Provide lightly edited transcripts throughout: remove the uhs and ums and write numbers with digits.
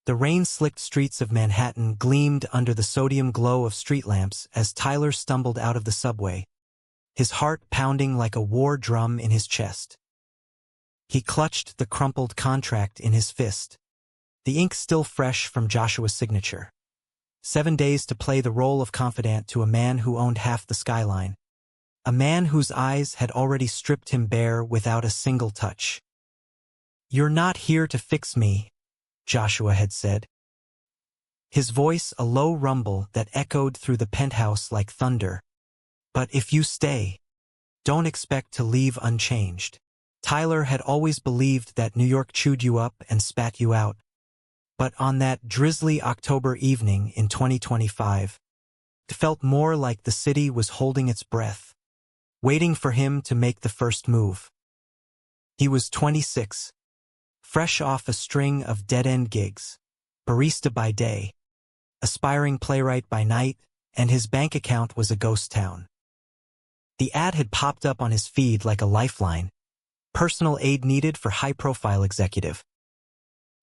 The rain-slicked streets of Manhattan gleamed under the sodium glow of street lamps as Tyler stumbled out of the subway, his heart pounding like a war drum in his chest. He clutched the crumpled contract in his fist, the ink still fresh from Joshua's signature. 7 days to play the role of confidant to a man who owned half the skyline, a man whose eyes had already stripped him bare without a single touch. "You're not here to fix me," Joshua had said. His voice a low rumble that echoed through the penthouse like thunder. "But if you stay, don't expect to leave unchanged." Tyler had always believed that New York chewed you up and spat you out. But on that drizzly October evening in 2025, it felt more like the city was holding its breath, waiting for him to make the first move. He was 26, fresh off a string of dead-end gigs, barista by day, aspiring playwright by night, and his bank account was a ghost town. The ad had popped up on his feed like a lifeline: personal aid needed for high-profile executive.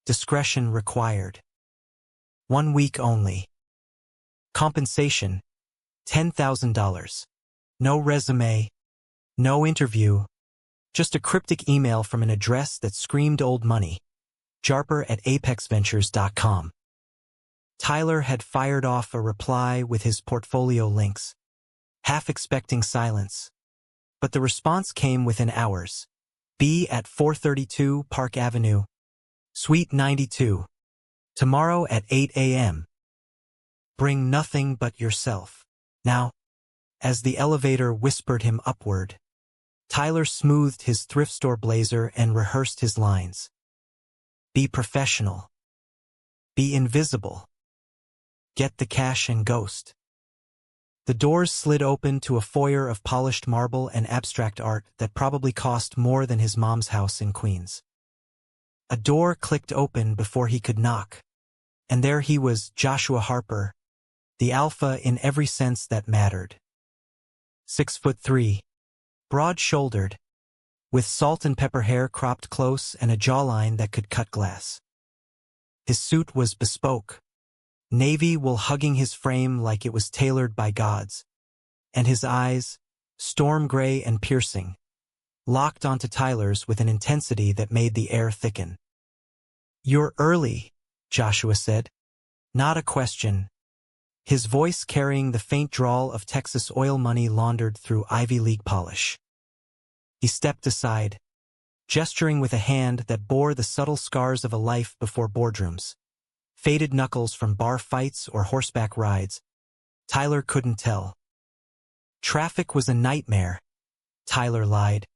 Discretion required. 1 week only. Compensation, $10,000. No resume, no interview, just a cryptic email from an address that screamed old money. jarper@apexventures.com. Tyler had fired off a reply with his portfolio links, half expecting silence. But the response came within hours. "Be at 432 Park Avenue, Suite 92. Tomorrow at 8 a.m. Bring nothing but yourself." Now, as the elevator whispered him upward, Tyler smoothed his thrift store blazer and rehearsed his lines. "Be professional. Be invisible. Get the cash and ghost." The doors slid open to a foyer of polished marble and abstract art that probably cost more than his mom's house in Queens. A door clicked open before he could knock, and there he was, Joshua Harper, the alpha in every sense that mattered. 6'3", broad-shouldered, with salt and pepper hair cropped close and a jawline that could cut glass. His suit was bespoke, navy wool hugging his frame like it was tailored by gods, and his eyes, storm gray and piercing, locked onto Tyler's with an intensity that made the air thicken. "You're early," Joshua said. Not a question, his voice carrying the faint drawl of Texas oil money laundered through Ivy League polish. He stepped aside, gesturing with a hand that bore the subtle scars of a life before boardrooms. Faded knuckles from bar fights or horseback rides. Tyler couldn't tell. Traffic was a nightmare, Tyler lied,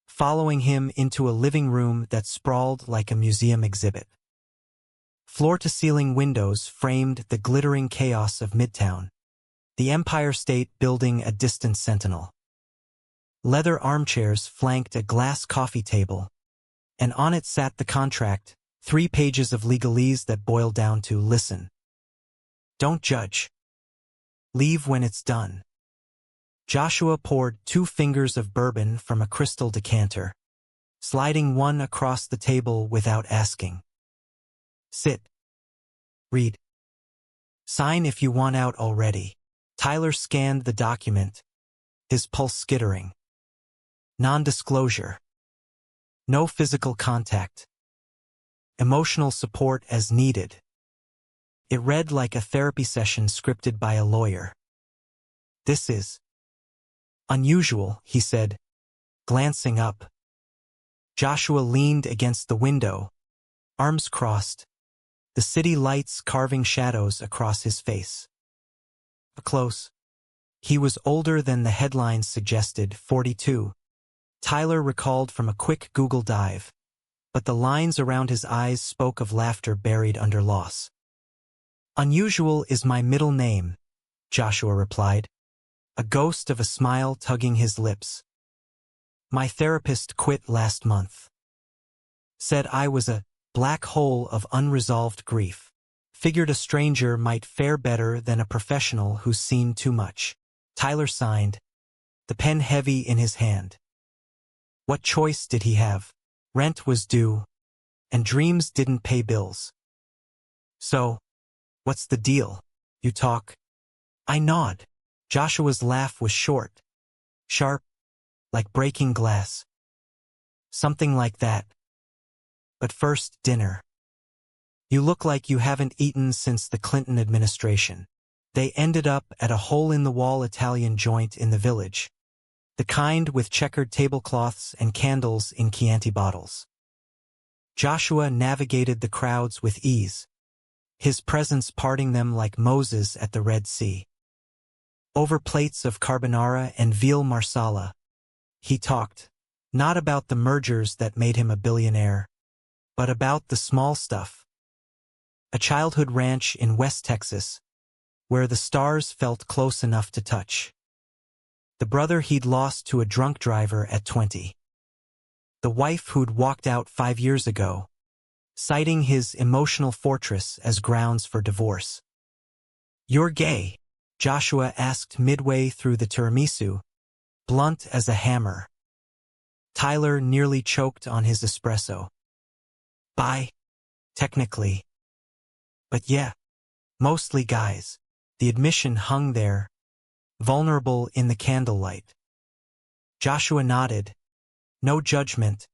following him into a living room that sprawled like a museum exhibit. Floor-to-ceiling windows framed the glittering chaos of Midtown, the Empire State Building a distant sentinel. Leather armchairs flanked a glass coffee table, and on it sat the contract, 3 pages of legalese that boiled down to "Listen. Don't judge. Leave when it's done." Joshua poured 2 fingers of bourbon from a crystal decanter, sliding one across the table without asking. "Sit. Read. Sign if you want out already." Tyler scanned the document, his pulse skittering. Non-disclosure. No physical contact. Emotional support as needed. It read like a therapy session scripted by a lawyer. "This is unusual," he said, glancing up. Joshua leaned against the window, arms crossed, the city lights carving shadows across his face. Close. He was older than the headlines suggested, 42. Tyler recalled from a quick Google dive, but the lines around his eyes spoke of laughter buried under loss. "Unusual is my middle name," Joshua replied, a ghost of a smile tugging his lips. "My therapist quit last month. Said I was a black hole of unresolved grief. Figured a stranger might fare better than a professional who's seen too much." Tyler signed, the pen heavy in his hand. What choice did he have? Rent was due, and dreams didn't pay bills. So, what's the deal? You talk? I nod. Joshua's laugh was short, sharp, like breaking glass. Something like that. But first, dinner. You look like you haven't eaten since the Clinton administration. They ended up at a hole-in-the-wall Italian joint in the village. The kind with checkered tablecloths and candles in Chianti bottles. Joshua navigated the crowds with ease, his presence parting them like Moses at the Red Sea. Over plates of carbonara and veal marsala, he talked, not about the mergers that made him a billionaire, but about the small stuff. A childhood ranch in West Texas, where the stars felt close enough to touch. The brother he'd lost to a drunk driver at 20. The wife who'd walked out 5 years ago, citing his emotional fortress as grounds for divorce. "You're gay?" Joshua asked midway through the tiramisu, blunt as a hammer. Tyler nearly choked on his espresso. "Bi? Technically. But yeah, mostly guys." The admission hung there, vulnerable in the candlelight. Joshua nodded. No judgment,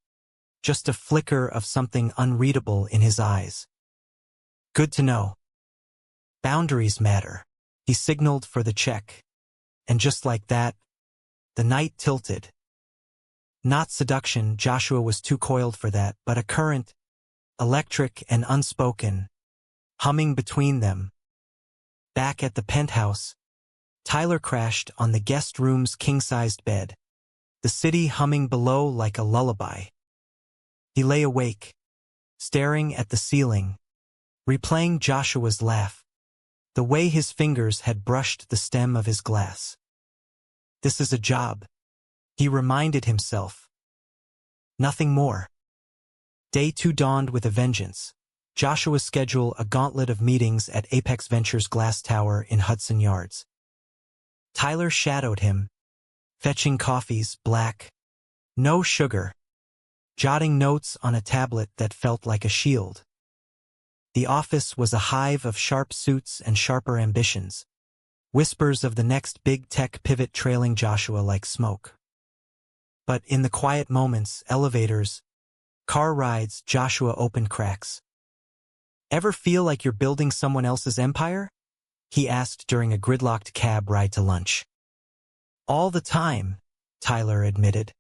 just a flicker of something unreadable in his eyes. "Good to know. Boundaries matter." He signaled for the check. And just like that, the night tilted. Not seduction, Joshua was too coiled for that, but a current, electric and unspoken, humming between them. Back at the penthouse, Tyler crashed on the guest room's king-sized bed, the city humming below like a lullaby. He lay awake, staring at the ceiling, replaying Joshua's laugh, the way his fingers had brushed the stem of his glass. This is a job, he reminded himself. Nothing more. Day 2 dawned with a vengeance. Joshua scheduled a gauntlet of meetings at Apex Ventures' glass tower in Hudson Yards. Tyler shadowed him, fetching coffees, black, no sugar, jotting notes on a tablet that felt like a shield. The office was a hive of sharp suits and sharper ambitions, whispers of the next big tech pivot trailing Joshua like smoke. But in the quiet moments, elevators, car rides, Joshua opened cracks. "Ever feel like you're building someone else's empire?" he asked during a gridlocked cab ride to lunch. "All the time," Tyler admitted.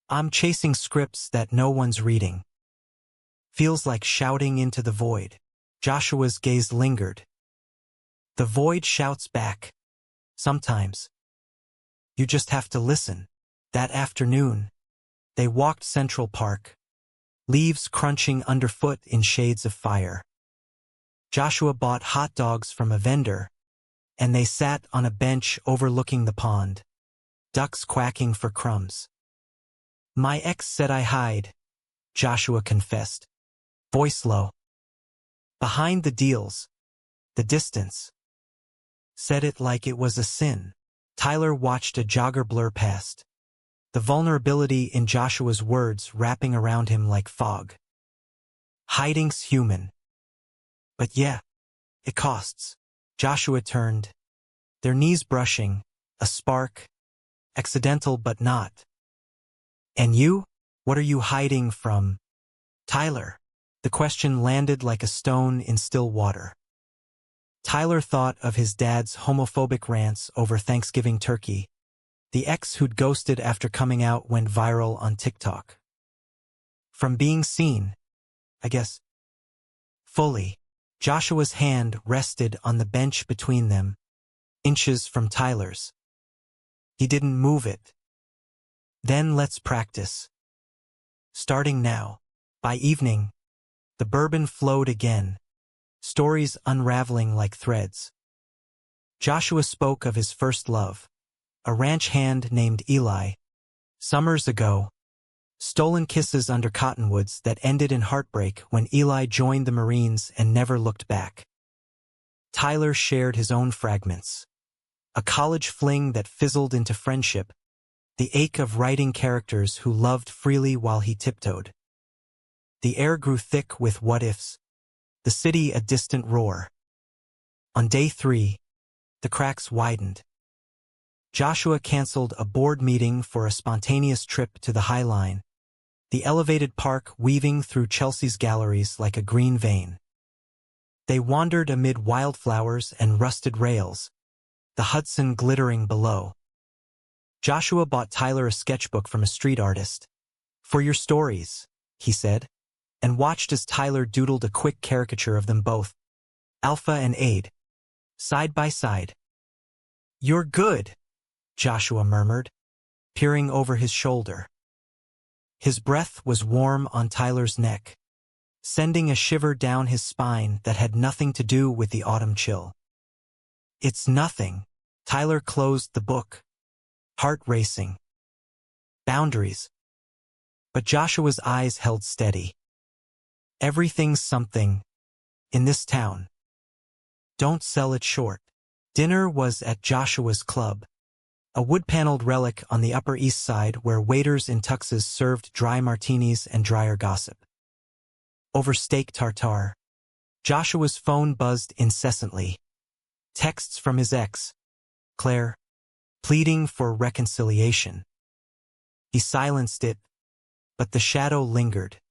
"I'm chasing scripts that no one's reading." Feels like shouting into the void. Joshua's gaze lingered. The void shouts back. Sometimes. You just have to listen. That afternoon, they walked Central Park, leaves crunching underfoot in shades of fire. Joshua bought hot dogs from a vendor, and they sat on a bench overlooking the pond, ducks quacking for crumbs. "My ex said I hide," Joshua confessed, voice low. "Behind the deals, the distance." Said it like it was a sin. Tyler watched a jogger blur past, the vulnerability in Joshua's words wrapping around him like fog. Hiding's human. But yeah, it costs. Joshua turned, their knees brushing, a spark, accidental but not. "And you? What are you hiding from?" "Tyler." The question landed like a stone in still water. Tyler thought of his dad's homophobic rants over Thanksgiving turkey. The ex who'd ghosted after coming out went viral on TikTok. From being seen, I guess. Fully, Joshua's hand rested on the bench between them, inches from Tyler's. He didn't move it. "Then let's practice. Starting now." By evening, the bourbon flowed again, stories unraveling like threads. Joshua spoke of his first love, a ranch hand named Eli. Summers ago, stolen kisses under cottonwoods that ended in heartbreak when Eli joined the Marines and never looked back. Tyler shared his own fragments. A college fling that fizzled into friendship, the ache of writing characters who loved freely while he tiptoed. The air grew thick with what-ifs, the city a distant roar. On day 3, the cracks widened. Joshua canceled a board meeting for a spontaneous trip to the High Line, the elevated park weaving through Chelsea's galleries like a green vein. They wandered amid wildflowers and rusted rails, the Hudson glittering below. Joshua bought Tyler a sketchbook from a street artist. "For your stories," he said, and watched as Tyler doodled a quick caricature of them both, Alpha and Aid, side by side. "You're good," Joshua murmured, peering over his shoulder. His breath was warm on Tyler's neck, sending a shiver down his spine that had nothing to do with the autumn chill. "It's nothing." Tyler closed the book, heart racing. "Boundaries." But Joshua's eyes held steady. "Everything's something in this town. Don't sell it short." Dinner was at Joshua's club, a wood-paneled relic on the Upper East Side where waiters in tuxes served dry martinis and drier gossip. Over steak tartare, Joshua's phone buzzed incessantly. Texts from his ex, Claire, pleading for reconciliation. He silenced it, but the shadow lingered.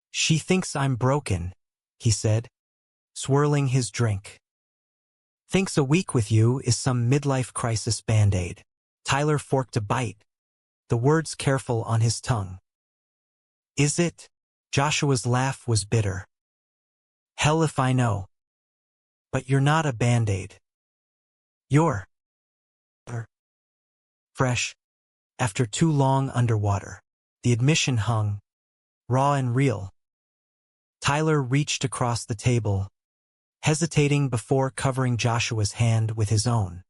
"She thinks I'm broken," he said, swirling his drink. "Thinks a week with you is some midlife crisis band-aid." Tyler forked a bite, the words careful on his tongue. "Is it?" Joshua's laugh was bitter. "Hell if I know. But you're not a band-aid. You're fresh, after too long underwater." The admission hung, raw and real. Tyler reached across the table, hesitating before covering Joshua's hand with his own.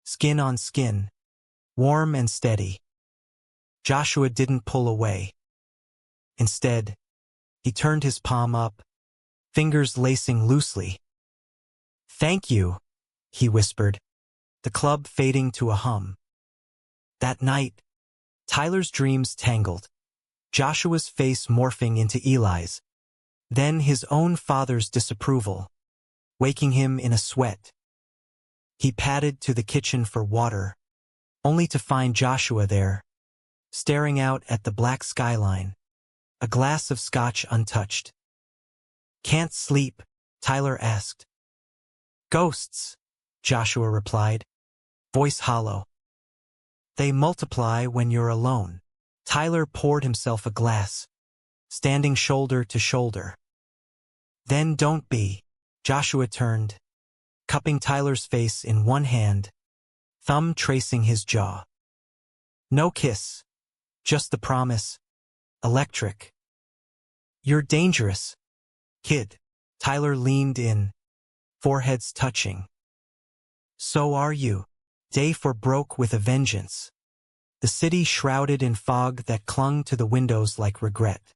Skin on skin, warm and steady. Joshua didn't pull away. Instead, he turned his palm up, fingers lacing loosely. "Thank you," he whispered, the club fading to a hum. That night, Tyler's dreams tangled, Joshua's face morphing into Eli's, then his own father's disapproval, waking him in a sweat. He padded to the kitchen for water, only to find Joshua there, staring out at the black skyline, a glass of scotch untouched. "Can't sleep?" Tyler asked. "Ghosts," Joshua replied, voice hollow. "They multiply when you're alone." Tyler poured himself a glass, standing shoulder to shoulder. "Then don't be." Joshua turned, cupping Tyler's face in one hand, thumb tracing his jaw. "No kiss, just the promise. Electric." "You're dangerous, kid." Tyler leaned in, foreheads touching. "So are you." Day 4 broke with a vengeance. The city shrouded in fog that clung to the windows like regret.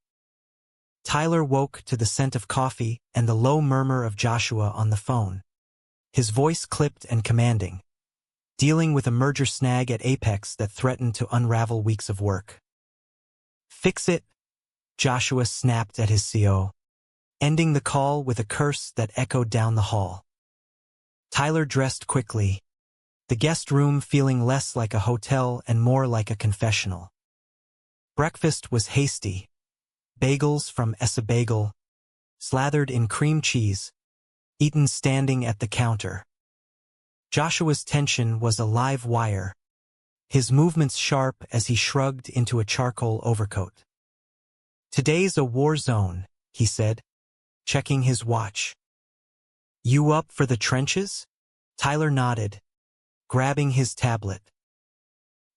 Tyler woke to the scent of coffee and the low murmur of Joshua on the phone. His voice clipped and commanding, dealing with a merger snag at Apex that threatened to unravel weeks of work. "Fix it," Joshua snapped at his CO, ending the call with a curse that echoed down the hall. Tyler dressed quickly, the guest room feeling less like a hotel and more like a confessional. Breakfast was hasty. Bagels from Essa Bagel, slathered in cream cheese, eaten standing at the counter. Joshua's tension was a live wire, his movements sharp as he shrugged into a charcoal overcoat. "Today's a war zone," he said, checking his watch. "You up for the trenches?" Tyler nodded, grabbing his tablet.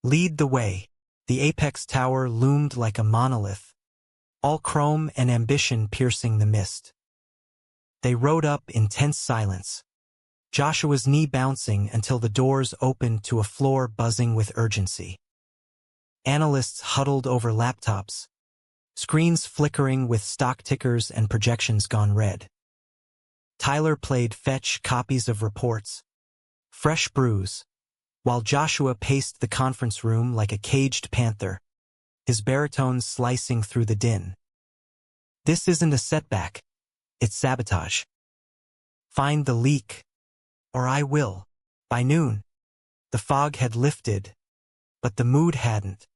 "Lead the way." The Apex Tower loomed like a monolith, all chrome and ambition piercing the mist. They rode up in tense silence, Joshua's knee bouncing until the doors opened to a floor buzzing with urgency. Analysts huddled over laptops, screens flickering with stock tickers and projections gone red. Tyler played fetch copies of reports, fresh brews, while Joshua paced the conference room like a caged panther, his baritone slicing through the din. "This isn't a setback. It's sabotage. Find the leak, or I will. By noon, the fog had lifted, but the mood hadn't.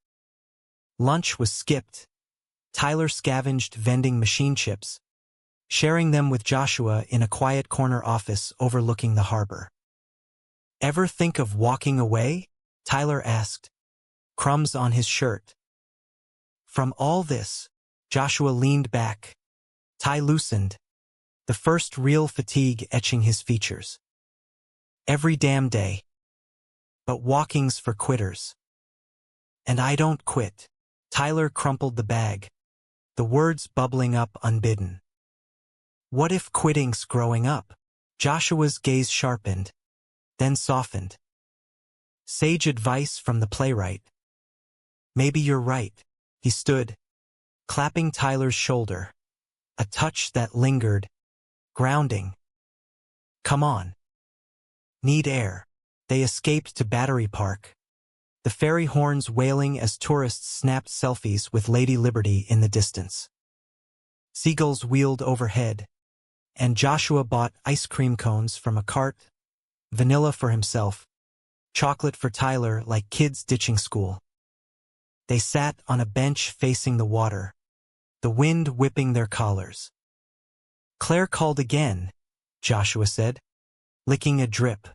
Lunch was skipped. Tyler scavenged vending machine chips, sharing them with Joshua in a quiet corner office overlooking the harbor. Ever think of walking away? Tyler asked, crumbs on his shirt. From all this, Joshua leaned back, tie loosened, the first real fatigue etching his features. Every damn day. But walking's for quitters. And I don't quit. Tyler crumpled the bag, the words bubbling up unbidden. What if quitting's growing up? Joshua's gaze sharpened, then softened. Sage advice from the playwright. Maybe you're right. He stood, clapping Tyler's shoulder, a touch that lingered, grounding. Come on. Need air. They escaped to Battery Park, the ferry horns wailing as tourists snapped selfies with Lady Liberty in the distance. Seagulls wheeled overhead, and Joshua bought ice cream cones from a cart, vanilla for himself, chocolate for Tyler like kids ditching school. They sat on a bench facing the water, the wind whipping their collars. Claire called again, Joshua said, licking a drip.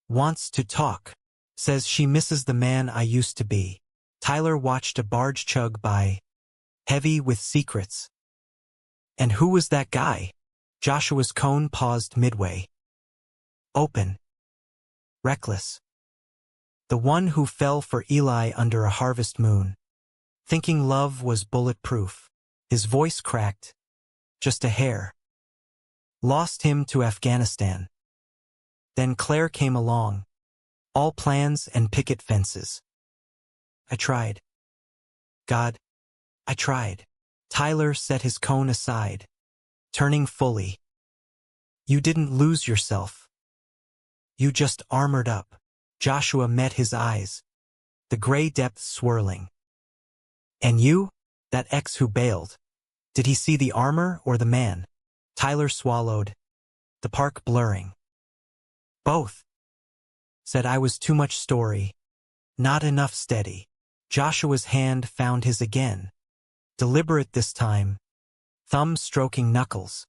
Wants to talk. Says she misses the man I used to be. Tyler watched a barge chug by, heavy with secrets. And who was that guy? Joshua's cone paused midway. Open. Reckless. The one who fell for Eli under a harvest moon, thinking love was bulletproof. His voice cracked, just a hair. Lost him to Afghanistan. Then Claire came along, all plans and picket fences. I tried. God, I tried. Tyler set his cone aside, turning fully. You didn't lose yourself. You just armored up. Joshua met his eyes, the gray depths swirling. And you, that ex who bailed, did he see the armor or the man? Tyler swallowed, the park blurring. Both. Said I was too much story, not enough steady. Joshua's hand found his again, deliberate this time, thumb stroking knuckles.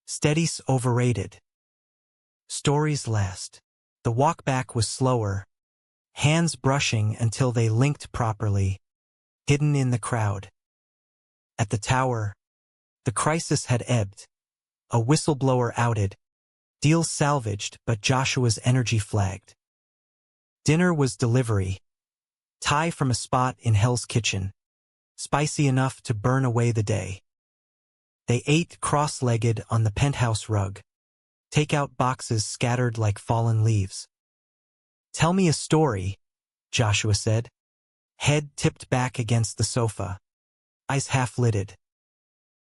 Steady's overrated. Stories last. The walk back was slower, hands brushing until they linked properly, hidden in the crowd. At the tower, the crisis had ebbed, a whistleblower outed, deal salvaged, but Joshua's energy flagged. Dinner was delivery, Thai from a spot in Hell's Kitchen, spicy enough to burn away the day. They ate cross-legged on the penthouse rug, takeout boxes scattered like fallen leaves. Tell me a story, Joshua said, head tipped back against the sofa, eyes half-lidded.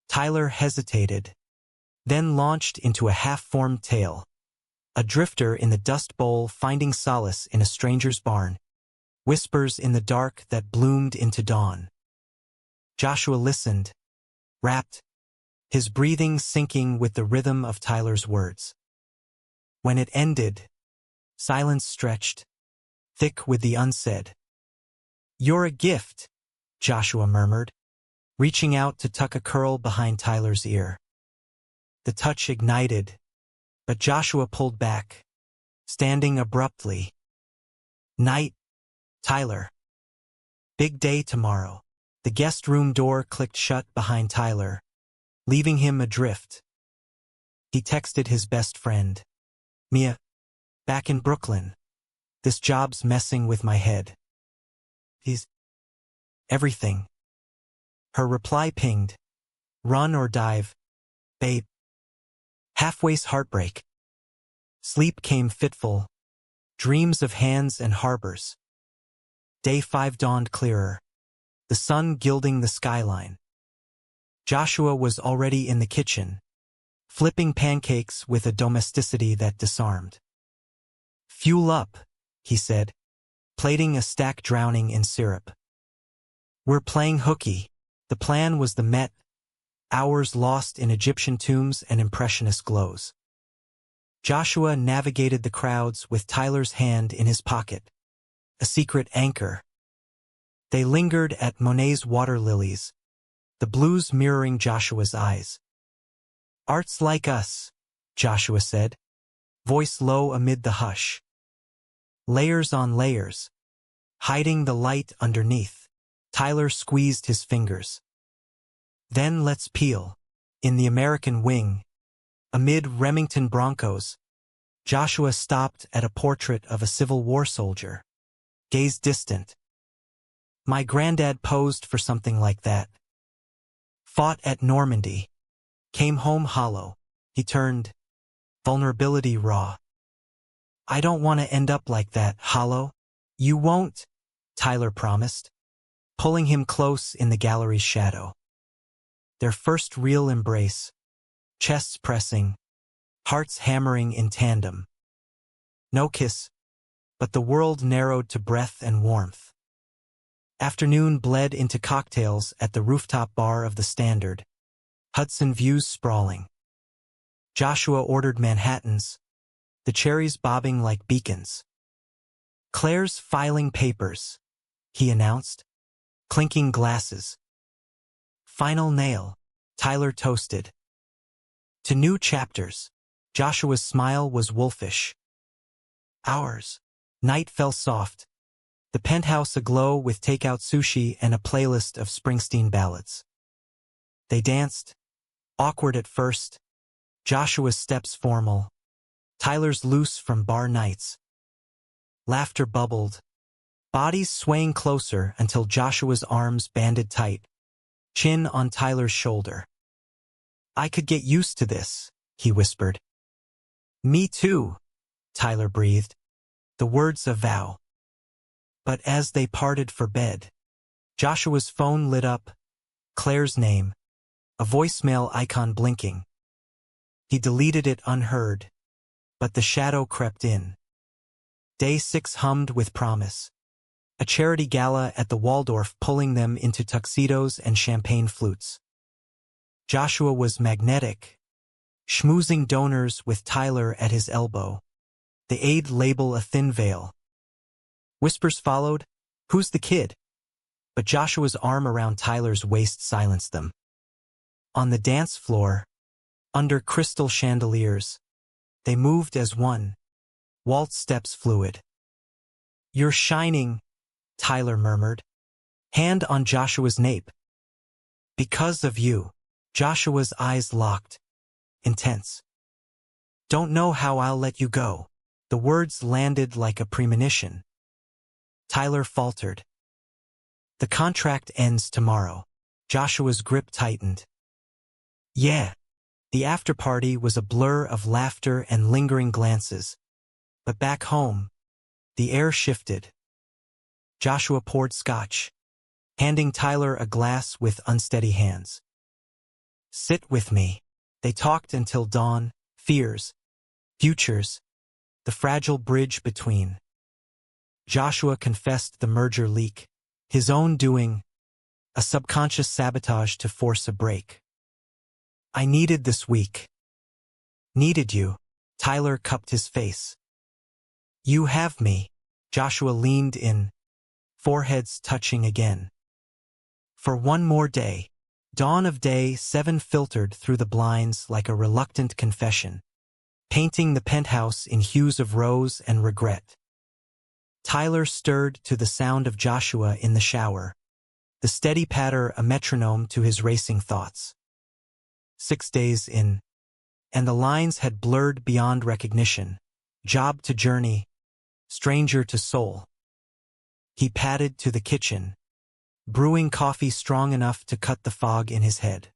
Tyler hesitated, then launched into a half-formed tale, a drifter in the Dust Bowl finding solace in a stranger's barn, whispers in the dark that bloomed into dawn. Joshua listened, rapt, his breathing syncing with the rhythm of Tyler's words. When it ended, silence stretched, thick with the unsaid. You're a gift, Joshua murmured, reaching out to tuck a curl behind Tyler's ear. The touch ignited, but Joshua pulled back, standing abruptly. Night, Tyler. Big day tomorrow. The guest room door clicked shut behind Tyler, leaving him adrift. He texted his best friend, Mia, back in Brooklyn. This job's messing with my head. He's everything. Her reply pinged, run or dive, babe. Halfway's heartbreak. Sleep came fitful, dreams of hands and harbors. Day 5 dawned clearer, the sun gilding the skyline. Joshua was already in the kitchen, flipping pancakes with a domesticity that disarmed. Fuel up, he said, plating a stack drowning in syrup. We're playing hooky. The plan was the Met, Hours lost in Egyptian tombs and impressionist glows. Joshua navigated the crowds with Tyler's hand in his pocket, a secret anchor. They lingered at Monet's water lilies, the blues mirroring Joshua's eyes. "Art's like us," Joshua said, voice low amid the hush. "Layers on layers, hiding the light underneath." Tyler squeezed his fingers. "Then let's peel." In the American wing, amid Remington Broncos, Joshua stopped at a portrait of a Civil War soldier. Gazed distant. "My granddad posed for something like that. Fought at Normandy. Came home hollow." He turned. Vulnerability raw. "I don't want to end up like that, hollow." "You won't," Tyler promised, pulling him close in the gallery's shadow. Their first real embrace. Chests pressing, hearts hammering in tandem. No kiss, but the world narrowed to breath and warmth. Afternoon bled into cocktails at the rooftop bar of the Standard, Hudson views sprawling. Joshua ordered Manhattans, the cherries bobbing like beacons. "Claire's filing papers," he announced, clinking glasses. "Final nail," Tyler toasted. "To new chapters." Joshua's smile was wolfish. "Ours." Night fell soft, the penthouse aglow with takeout sushi and a playlist of Springsteen ballads. They danced, awkward at first, Joshua's steps formal, Tyler's loose from bar nights. Laughter bubbled, bodies swaying closer until Joshua's arms banded tight, chin on Tyler's shoulder. "I could get used to this," he whispered. "Me too," Tyler breathed, the words a vow. But as they parted for bed, Joshua's phone lit up, Claire's name, a voicemail icon blinking. He deleted it unheard, but the shadow crept in. Day 6 hummed with promise. A charity gala at the Waldorf pulling them into tuxedos and champagne flutes. Joshua was magnetic, schmoozing donors with Tyler at his elbow. The aid label a thin veil. Whispers followed, "Who's the kid?" But Joshua's arm around Tyler's waist silenced them. On the dance floor, under crystal chandeliers, they moved as one, waltz steps fluid. "You're shining," Tyler murmured, hand on Joshua's nape. "Because of you." Joshua's eyes locked, intense. "Don't know how I'll let you go." The words landed like a premonition. Tyler faltered. "The contract ends tomorrow." Joshua's grip tightened. "Yeah." The after-party was a blur of laughter and lingering glances. But back home, the air shifted. Joshua poured scotch, handing Tyler a glass with unsteady hands. "Sit with me." They talked until dawn, fears, futures, the fragile bridge between. Joshua confessed the merger leak, his own doing, a subconscious sabotage to force a break. "I needed this week." "Needed you." Tyler cupped his face. "You have me." Joshua leaned in, foreheads touching again. "For one more day." Dawn of day 7 filtered through the blinds like a reluctant confession, painting the penthouse in hues of rose and regret. Tyler stirred to the sound of Joshua in the shower, the steady patter a metronome to his racing thoughts. 6 days in, and the lines had blurred beyond recognition, job to journey, stranger to soul. He padded to the kitchen, brewing coffee strong enough to cut the fog in his head.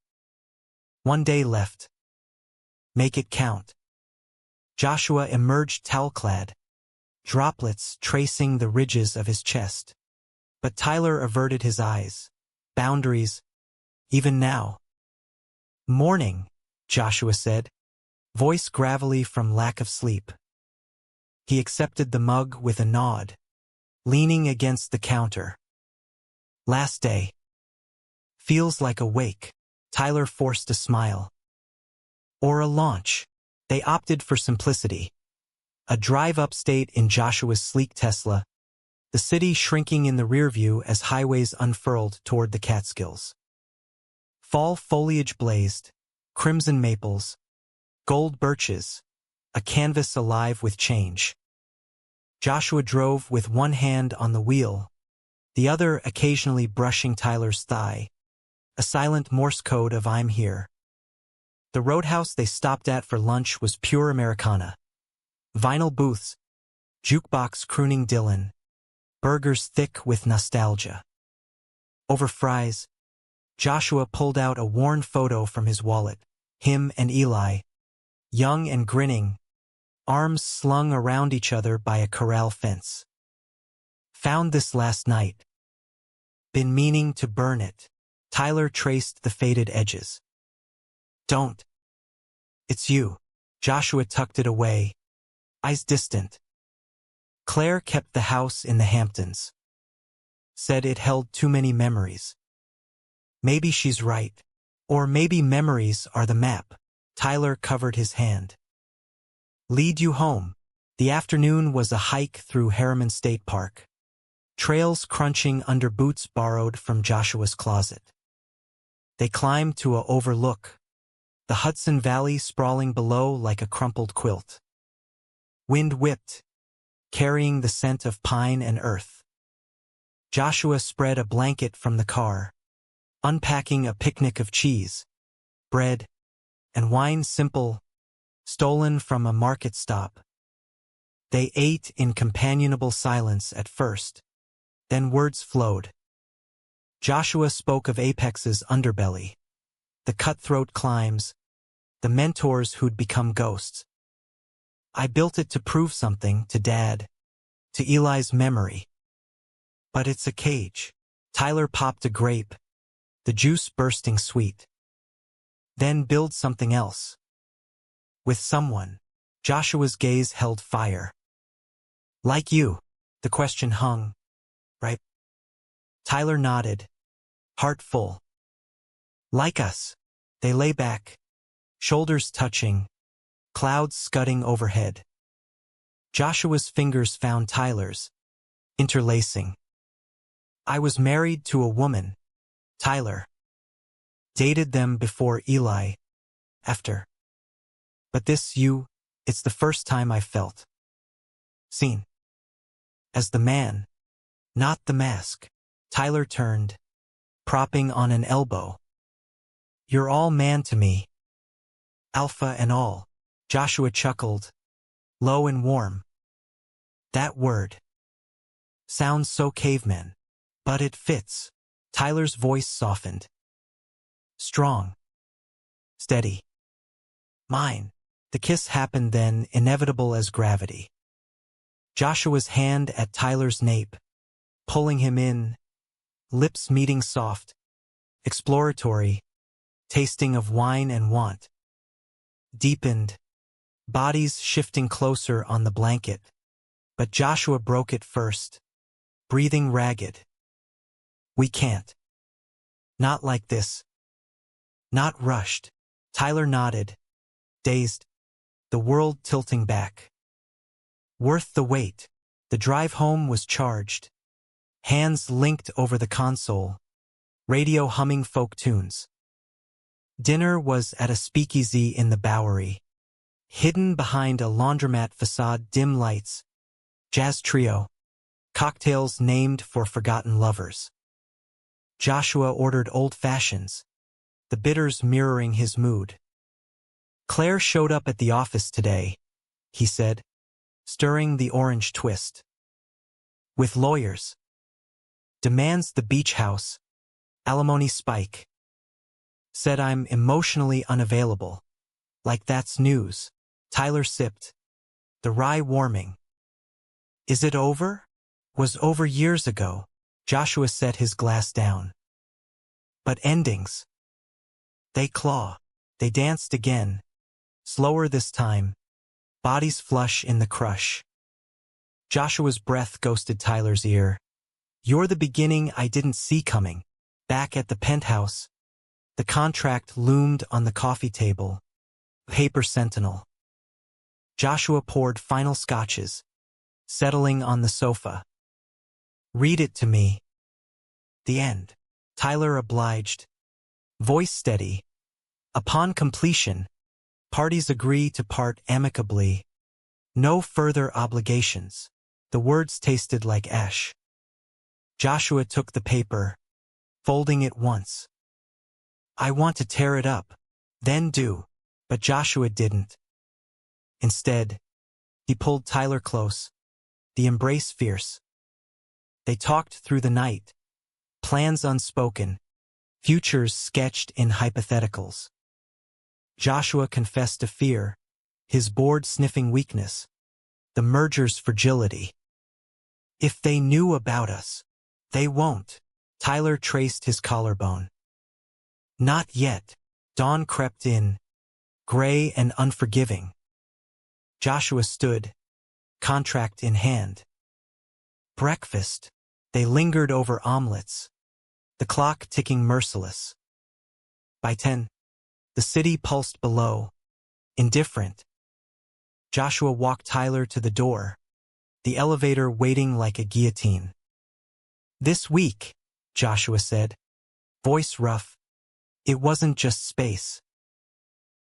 1 day left. Make it count. Joshua emerged towel-clad, droplets tracing the ridges of his chest. But Tyler averted his eyes. Boundaries, even now. "Morning," Joshua said, voice gravelly from lack of sleep. He accepted the mug with a nod, leaning against the counter. "Last day. Feels like a wake." Tyler forced a smile. Or a launch. They opted for simplicity. A drive upstate in Joshua's sleek Tesla, the city shrinking in the rearview as highways unfurled toward the Catskills. Fall foliage blazed, crimson maples, gold birches, a canvas alive with change. Joshua drove with one hand on the wheel, the other occasionally brushing Tyler's thigh, a silent Morse code of "I'm here." The roadhouse they stopped at for lunch was pure Americana. Vinyl booths, jukebox crooning Dylan, burgers thick with nostalgia. Over fries, Joshua pulled out a worn photo from his wallet, him and Eli, young and grinning, arms slung around each other by a corral fence. Found this last night. Been meaning to burn it. Tyler traced the faded edges. Don't. It's you. Joshua tucked it away, eyes distant. Claire kept the house in the Hamptons. Said it held too many memories. Maybe she's right. Or maybe memories are the map. Tyler covered his hand. Lead you home. The afternoon was a hike through Harriman State Park. Trails crunching under boots borrowed from Joshua's closet. They climbed to a overlook, the Hudson Valley sprawling below like a crumpled quilt. Wind whipped, carrying the scent of pine and earth. Joshua spread a blanket from the car, unpacking a picnic of cheese, bread, and wine simple, stolen from a market stop. They ate in companionable silence at first, then words flowed. Joshua spoke of Apex's underbelly, the cutthroat climbs, the mentors who'd become ghosts. I built it to prove something to Dad, to Eli's memory. But it's a cage. Tyler popped a grape, the juice bursting sweet. Then build something else. With someone. Joshua's gaze held fire. Like you. The question hung. Right? Tyler nodded, heart full. Like us. They lay back, shoulders touching, clouds scudding overhead. Joshua's fingers found Tyler's, interlacing. I was married to a woman, Tyler. Dated them before Eli, after. But this it's the first time I felt seen. As the man, not the mask. Tyler turned, propping on an elbow. You're all man to me. Alpha and all. Joshua chuckled, low and warm. That word. Sounds so caveman. But it fits. Tyler's voice softened. Strong. Steady. Mine. The kiss happened then, inevitable as gravity. Joshua's hand at Tyler's nape, pulling him in, lips meeting soft, exploratory, tasting of wine and want. Deepened, bodies shifting closer on the blanket, but Joshua broke it first, breathing ragged. We can't. Not like this. Not rushed. Tyler nodded, dazed, the world tilting back. Worth the wait. The drive home was charged. Hands linked over the console, radio humming folk tunes. Dinner was at a speakeasy in the Bowery, hidden behind a laundromat facade, dim lights, jazz trio, cocktails named for forgotten lovers. Joshua ordered old fashions, the bitters mirroring his mood. Claire showed up at the office today, he said, stirring the orange twist. With lawyers. Demands the beach house, alimony spike. Said I'm emotionally unavailable. Like that's news. Tyler sipped, the rye warming. Is it over? Was over years ago. Joshua set his glass down. But endings. They claw. They danced again. Slower this time. Bodies flush in the crush. Joshua's breath ghosted Tyler's ear. You're the beginning I didn't see coming. Back at the penthouse. The contract loomed on the coffee table. Paper sentinel. Joshua poured final scotches, settling on the sofa. Read it to me. The end. Tyler obliged. Voice steady. Upon completion, parties agree to part amicably. No further obligations. The words tasted like ash. Joshua took the paper, folding it once. I want to tear it up, then do. But Joshua didn't. Instead, he pulled Tyler close, the embrace fierce. They talked through the night, plans unspoken, futures sketched in hypotheticals. Joshua confessed to fear, his board-sniffing weakness, the merger's fragility. If they knew about us, they won't. Tyler traced his collarbone. Not yet. Dawn crept in, gray and unforgiving. Joshua stood, contract in hand. Breakfast. They lingered over omelets, the clock ticking merciless. By 10, the city pulsed below, indifferent. Joshua walked Tyler to the door, the elevator waiting like a guillotine. This week, Joshua said, voice rough. It wasn't just space.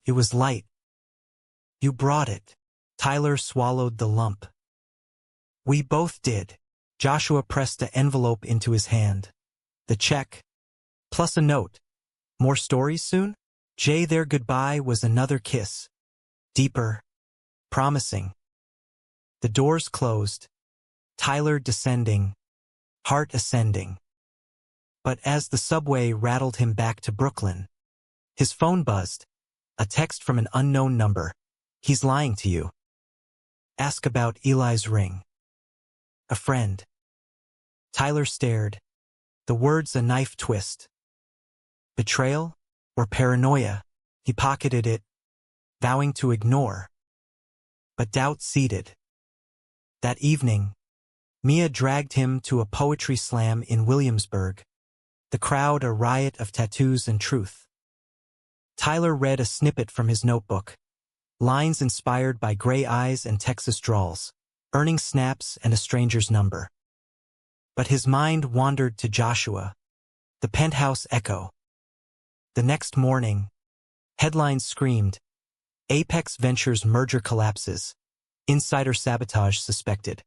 It was light. You brought it. Tyler swallowed the lump. We both did. Joshua pressed the envelope into his hand. The check, plus a note. More stories soon? Their goodbye was another kiss. Deeper, promising. The doors closed. Tyler descending, heart ascending. But as the subway rattled him back to Brooklyn, his phone buzzed. A text from an unknown number. He's lying to you. Ask about Eli's ring. A friend. Tyler stared. The words a knife twist. Betrayal or paranoia? He pocketed it, vowing to ignore. But doubt seeded. That evening, Mia dragged him to a poetry slam in Williamsburg, the crowd a riot of tattoos and truth. Tyler read a snippet from his notebook, lines inspired by gray eyes and Texas drawls, earning snaps and a stranger's number. But his mind wandered to Joshua, the penthouse echo. The next morning, headlines screamed, Apex Ventures merger collapses, insider sabotage suspected.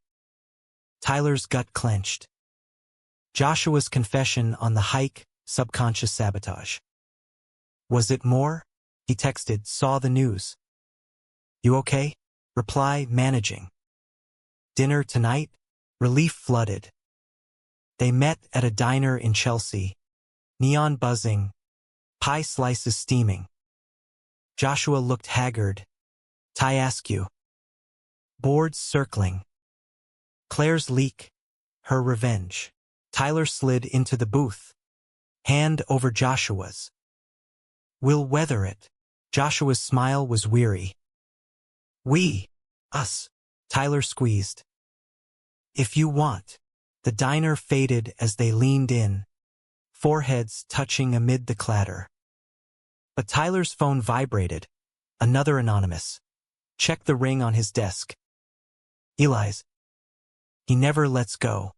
Tyler's gut clenched. Joshua's confession on the hike, subconscious sabotage. Was it more? He texted, saw the news. You okay? Reply, managing. Dinner tonight? Relief flooded. They met at a diner in Chelsea. Neon buzzing, pie slices steaming. Joshua looked haggard. Ty Askew. Boards circling. Claire's leak, her revenge. Tyler slid into the booth, hand over Joshua's. We'll weather it. Joshua's smile was weary. We, us, Tyler squeezed. If you want. The diner faded as they leaned in, foreheads touching amid the clatter. But Tyler's phone vibrated. Another anonymous. Check the ring on his desk. Eli's. He never lets go.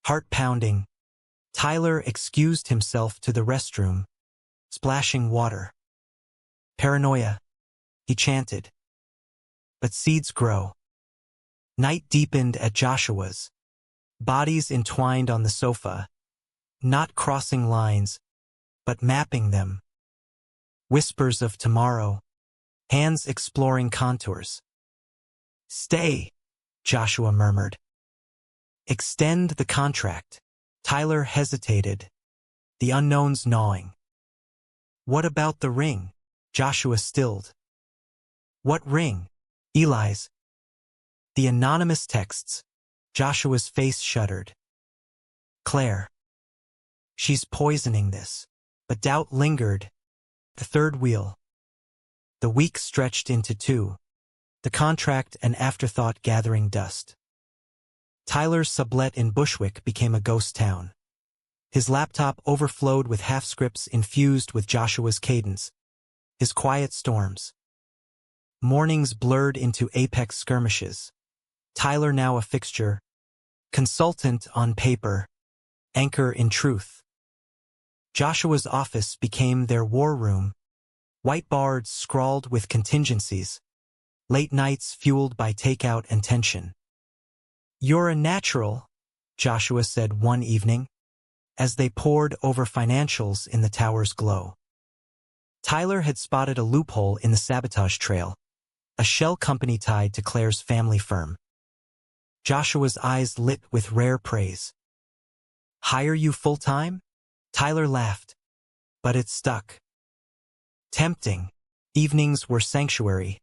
Heart pounding. Tyler excused himself to the restroom, splashing water. Paranoia, he chanted. But seeds grow. Night deepened at Joshua's. Bodies entwined on the sofa, not crossing lines, but mapping them. Whispers of tomorrow, hands exploring contours. Stay, Joshua murmured. Extend the contract. Tyler hesitated, the unknowns gnawing. What about the ring? Joshua stilled. What ring? Eli's. The anonymous texts. Joshua's face shuddered. Claire. She's poisoning this. But doubt lingered. The third wheel. The week stretched into 2. The contract an afterthought gathering dust. Tyler's sublet in Bushwick became a ghost town. His laptop overflowed with half-scripts infused with Joshua's cadence, his quiet storms. Mornings blurred into apex skirmishes. Tyler now a fixture, consultant on paper, anchor in truth. Joshua's office became their war room, whiteboards scrawled with contingencies, late nights fueled by takeout and tension. "You're a natural," Joshua said one evening, as they pored over financials in the tower's glow. Tyler had spotted a loophole in the sabotage trail, a shell company tied to Claire's family firm. Joshua's eyes lit with rare praise. "Hire you full-time?" Tyler laughed, but it stuck. Tempting. Evenings were sanctuary,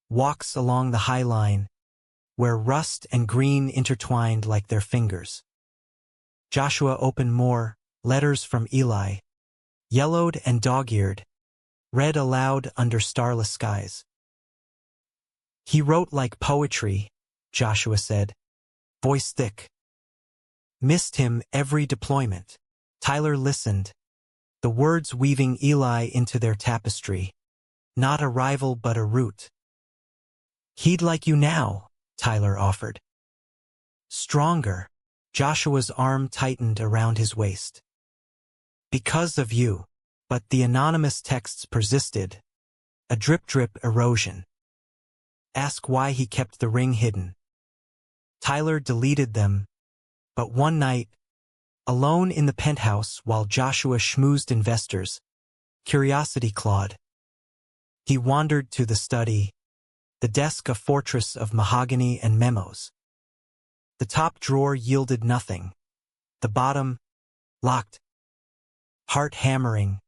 walks along the High Line, where rust and green intertwined like their fingers. Joshua opened more, letters from Eli, yellowed and dog-eared, read aloud under starless skies. "He wrote like poetry," Joshua said, voice thick. "Missed him every deployment." Tyler listened, the words weaving Eli into their tapestry. "Not a rival but a root." "He'd like you now," Tyler offered. "Stronger." Joshua's arm tightened around his waist. "Because of you." But the anonymous texts persisted, a drip-drip erosion. Ask why he kept the ring hidden. Tyler deleted them, but one night, alone in the penthouse while Joshua schmoozed investors, curiosity clawed. He wandered to the study, the desk a fortress of mahogany and memos. The top drawer yielded nothing, the bottom, locked. Heart hammering,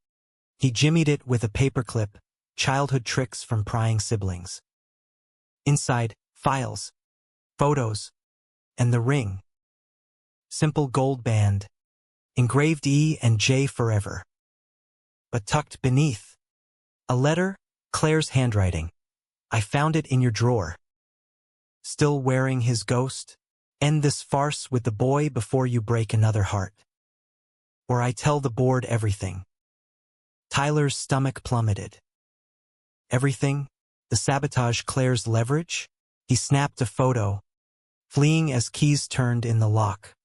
he jimmied it with a paperclip, childhood tricks from prying siblings. Inside, files, photos, and the ring. Simple gold band, engraved E and J forever. But tucked beneath, a letter, Claire's handwriting. "I found it in your drawer." Still wearing his ghost? End this farce with the boy before you break another heart. Or I tell the board everything. Tyler's stomach plummeted. Everything? The sabotage Claire's leverage? He snapped a photo, fleeing as keys turned in the lock.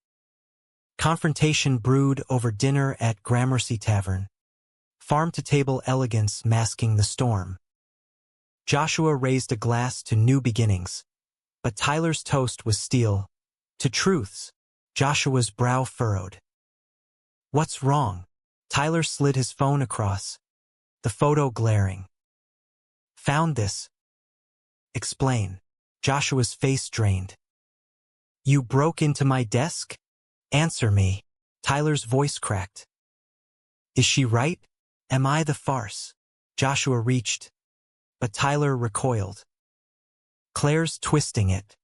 Confrontation brewed over dinner at Gramercy Tavern, farm-to-table elegance masking the storm. Joshua raised a glass to new beginnings, but Tyler's toast was steel. To truths. Joshua's brow furrowed. "What's wrong?" Tyler slid his phone across, the photo glaring. "Found this." "Explain." Joshua's face drained. "You broke into my desk? Answer me." Tyler's voice cracked. "Is she right? Am I the farce?" Joshua reached, but Tyler recoiled. "Claire's twisting it."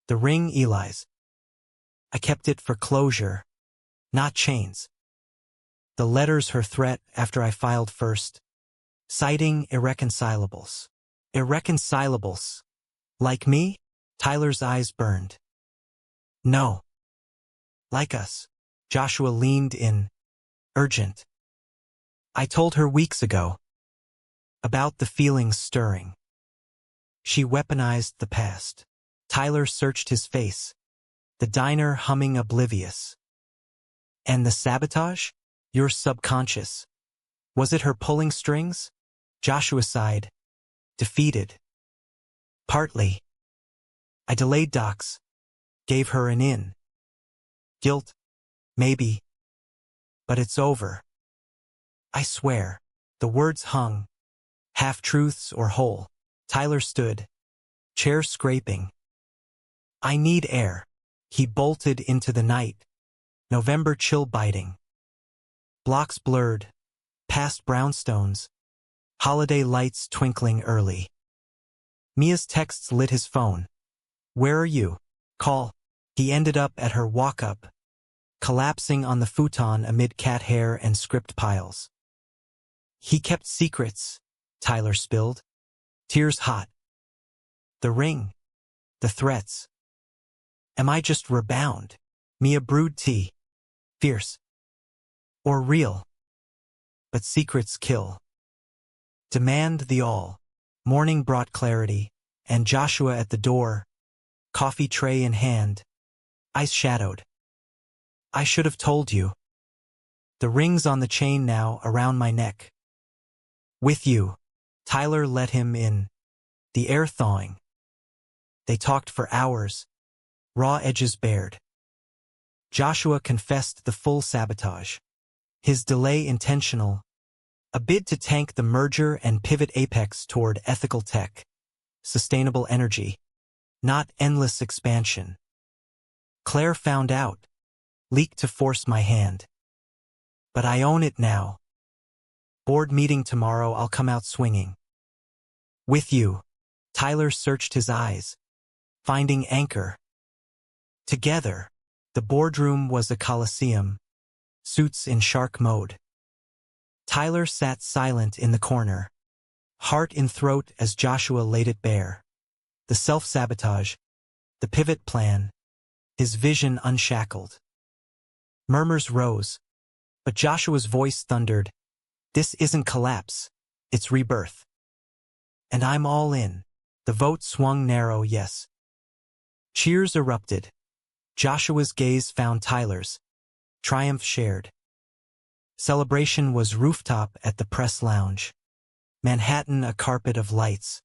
"The ring Eli's. I kept it for closure, not chains." "The letter's her threat after I filed first, citing irreconcilables." "Irreconcilables? Like me?" Tyler's eyes burned. "No. Like us." Joshua leaned in, urgent. "I told her weeks ago. About the feelings stirring. She weaponized the past." Tyler searched his face, the diner humming oblivious. "And the sabotage? Your subconscious. Was it her pulling strings?" Joshua sighed, defeated. "Partly. I delayed docs, gave her an in. Guilt? Maybe. But it's over. I swear." The words hung, half-truths or whole. Tyler stood, chair scraping. "I need air." He bolted into the night, November chill biting. Blocks blurred, past brownstones, holiday lights twinkling early. Mia's texts lit his phone. "Where are you?" "Call." He ended up at her walk-up, collapsing on the futon amid cat hair and script piles. "He kept secrets," Tyler spilled, tears hot. "The ring, the threats. Am I just rebound?" Mia brewed tea, fierce. or real. But secrets kill. Demand the all. Morning brought clarity, and Joshua at the door, coffee tray in hand, eyes shadowed. I should have told you. The ring's on the chain now around my neck. With you. Tyler let him in, the air thawing. They talked for hours, raw edges bared. Joshua confessed the full sabotage. His delay intentional, a bid to tank the merger and pivot Apex toward ethical tech, sustainable energy, not endless expansion. Claire found out, leaked to force my hand. But I own it now. Board meeting tomorrow, I'll come out swinging. With you. Tyler searched his eyes, finding anchor. Together, the boardroom was a coliseum, suits in shark mode. Tyler sat silent in the corner, heart in throat as Joshua laid it bare. The self-sabotage, the pivot plan, his vision unshackled. Murmurs rose, but Joshua's voice thundered, "This isn't collapse, it's rebirth. And I'm all in." The vote swung narrow, yes. Cheers erupted. Joshua's gaze found Tyler's. Triumph shared. Celebration was rooftop at the press lounge. Manhattan a carpet of lights.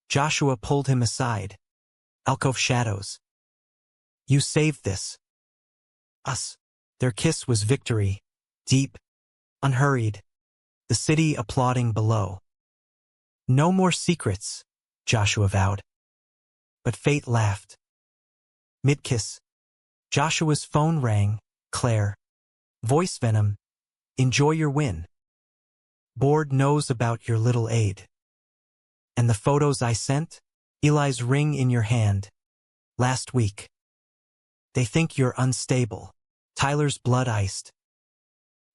Joshua pulled him aside. Alcove shadows. You saved this. Us. Their kiss was victory. Deep. Unhurried. The city applauding below. No more secrets, Joshua vowed. But fate laughed. Mid-kiss. Joshua's phone rang. Claire. Voice venom. Enjoy your win. Board knows about your little aid. And the photos I sent? Eli's ring in your hand. Last week. They think you're unstable. Tyler's blood iced.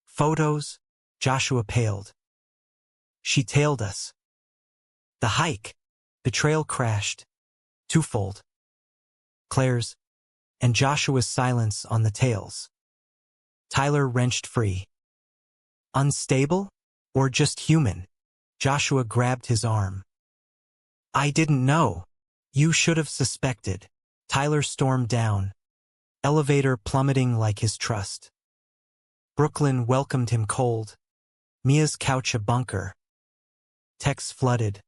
Photos? Joshua paled. She tailed us. The hike. Betrayal crashed. Twofold. Claire's. And Joshua's silence on the tails. Tyler wrenched free. Unstable? Or just human? Joshua grabbed his arm. I didn't know. You should have suspected. Tyler stormed down. Elevator plummeting like his trust. Brooklyn welcomed him cold. Mia's couch a bunker. Texts flooded.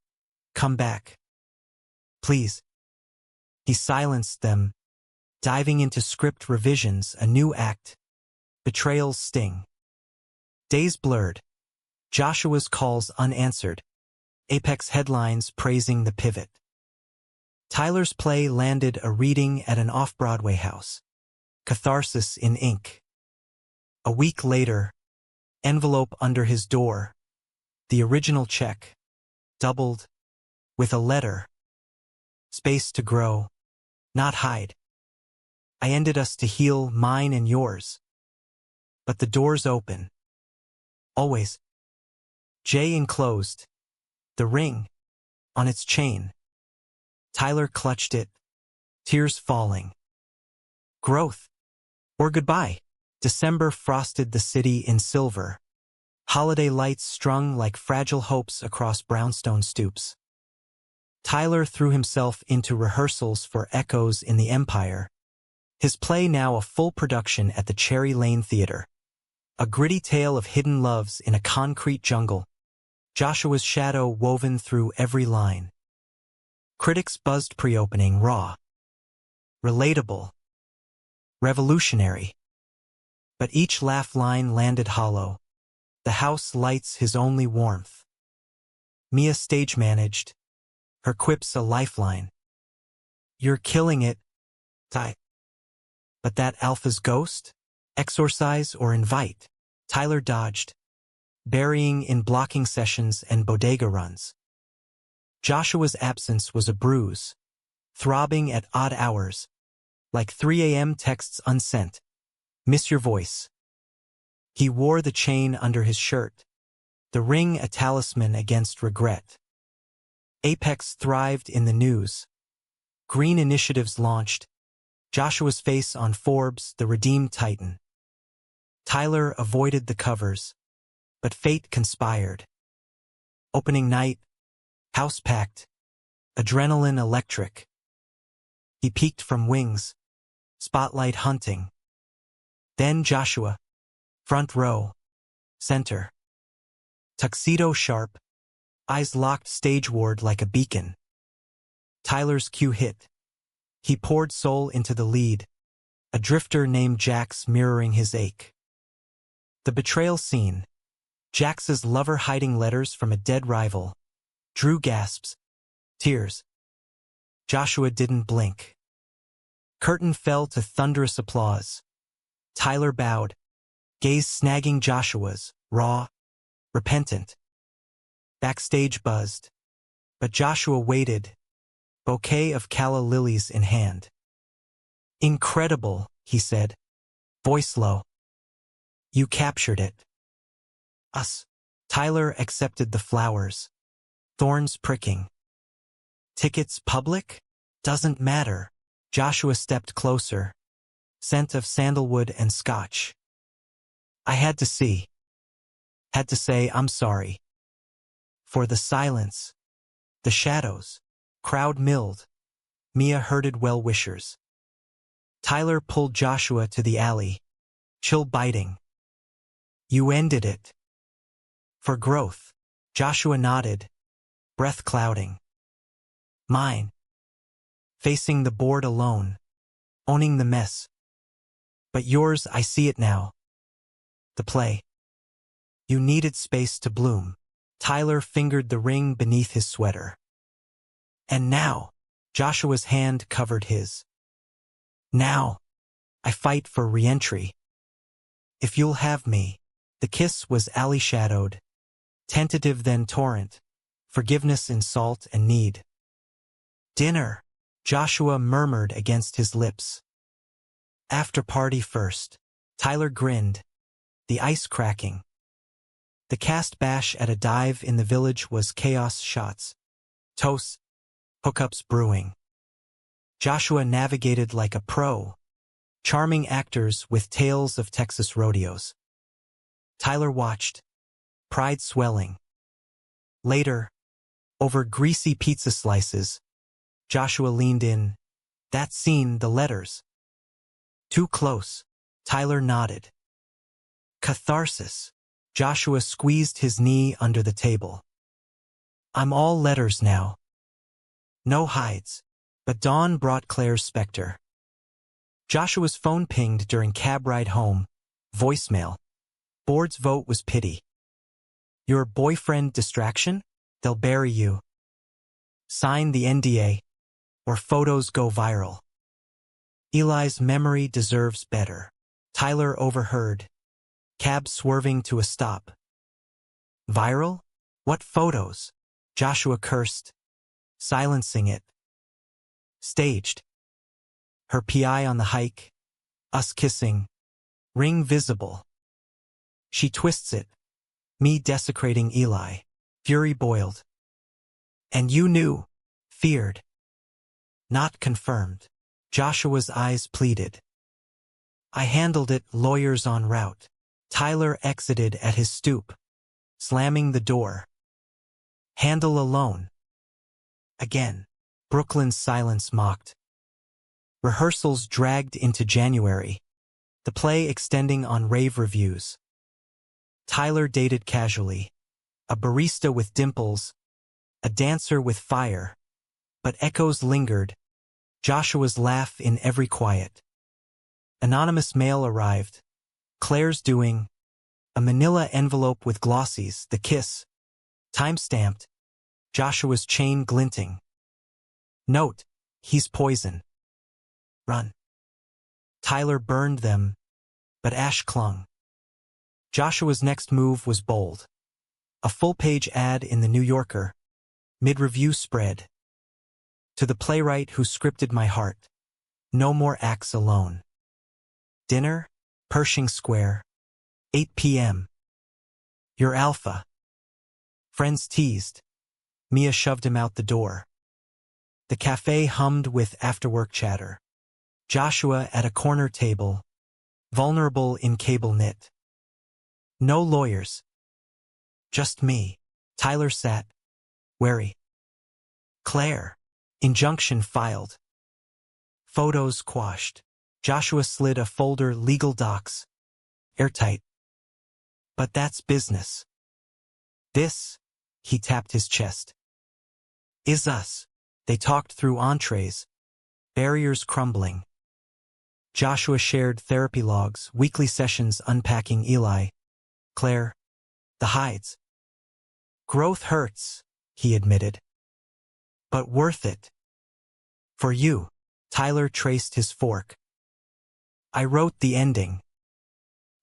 Come back. Please. He silenced them, diving into script revisions, a new act. Betrayal's sting. Days blurred. Joshua's calls unanswered. Apex headlines praising the pivot. Tyler's play landed a reading at an off-Broadway house. Catharsis in ink. A week later, envelope under his door. The original check. Doubled. With a letter. Space to grow. Not hide. I ended us to heal, mine and yours. But the door's open. Always. J enclosed. The ring. On its chain. Tyler clutched it. Tears falling. Growth. Or goodbye. December frosted the city in silver. Holiday lights strung like fragile hopes across brownstone stoops. Tyler threw himself into rehearsals for Echoes in the Empire. His play now a full production at the Cherry Lane Theater. A gritty tale of hidden loves in a concrete jungle. Joshua's shadow woven through every line. Critics buzzed pre-opening raw. Relatable. Revolutionary. But each laugh line landed hollow. The house lights his only warmth. Mia stage managed. Her quips a lifeline. You're killing it, Ty. But that alpha's ghost? Exorcise or invite? Tyler dodged, burying in blocking sessions and bodega runs. Joshua's absence was a bruise, throbbing at odd hours, like 3 a.m. texts unsent. Miss your voice. He wore the chain under his shirt, the ring a talisman against regret. Apex thrived in the news. Green initiatives launched. Joshua's face on Forbes, the redeemed titan. Tyler avoided the covers, but fate conspired. Opening night, house packed, adrenaline electric. He peeked from wings, spotlight hunting. Then Joshua, front row, center. Tuxedo sharp, eyes locked stageward like a beacon. Tyler's cue hit. He poured soul into the lead, a drifter named Jax mirroring his ache. The betrayal scene. Jax's lover hiding letters from a dead rival. Drew gasps. Tears. Joshua didn't blink. Curtain fell to thunderous applause. Tyler bowed, gaze snagging Joshua's, raw, repentant. Backstage buzzed. But Joshua waited, bouquet of calla lilies in hand. Incredible, he said, voice low. You captured it. Us. Tyler accepted the flowers, thorns pricking. Tickets public? Doesn't matter. Joshua stepped closer, scent of sandalwood and scotch. I had to see. Had to say I'm sorry. For the silence, the shadows, crowd milled. Mia herded well-wishers. Tyler pulled Joshua to the alley, chill biting. You ended it. For growth. Joshua nodded, breath clouding. Mine. Facing the board alone, owning the mess. But yours, I see it now. The play. You needed space to bloom. Tyler fingered the ring beneath his sweater. And now, Joshua's hand covered his. Now, I fight for re-entry. If you'll have me. The kiss was alley-shadowed, tentative then torrent, forgiveness in salt and need. Dinner, Joshua murmured against his lips. After party first. Tyler grinned, the ice cracking. The cast bash at a dive in the village was chaos shots, toasts, hookups brewing. Joshua navigated like a pro, charming actors with tales of Texas rodeos. Tyler watched, pride swelling. Later, over greasy pizza slices, Joshua leaned in. That scene, the letters. Too close. Tyler nodded. Catharsis. Joshua squeezed his knee under the table. I'm all letters now. No hides. But dawn brought Claire's specter. Joshua's phone pinged during cab ride home. Voicemail. Board's vote was pity. Your boyfriend distraction? They'll bury you. Sign the NDA, or photos go viral. Eli's memory deserves better. Tyler overheard. Cab swerving to a stop. Viral? What photos? Joshua cursed, silencing it. Staged. Her PI on the hike. Us kissing. Ring visible. She twists it. Me desecrating Eli. Fury boiled. And you knew. Feared. Not confirmed. Joshua's eyes pleaded. I handled it, lawyers en route. Tyler exited at his stoop, slamming the door. Handle alone. Again. Brooklyn's silence mocked. Rehearsals dragged into January. The play extending on rave reviews. Tyler dated casually. A barista with dimples. A dancer with fire. But echoes lingered. Joshua's laugh in every quiet. Anonymous mail arrived. Claire's doing. A manila envelope with glossies, the kiss. Time-stamped. Joshua's chain glinting. Note, he's poison. Run. Tyler burned them, but ash clung. Joshua's next move was bold. A full-page ad in the New Yorker. Mid-review spread. To the playwright who scripted my heart. No more acts alone. Dinner, Pershing Square. 8 p.m. You're alpha. Friends teased. Mia shoved him out the door. The cafe hummed with after-work chatter. Joshua at a corner table, vulnerable in cable knit. No lawyers. Just me. Tyler sat, wary. Claire. Injunction filed. Photos quashed. Joshua slid a folder legal docs. Airtight. But that's business. This, he tapped his chest, is us. They talked through entrees, barriers crumbling. Joshua shared therapy logs, weekly sessions unpacking Eli, Claire, the hides. Growth hurts, he admitted. But worth it. For you. Tyler traced his fork. I wrote the ending.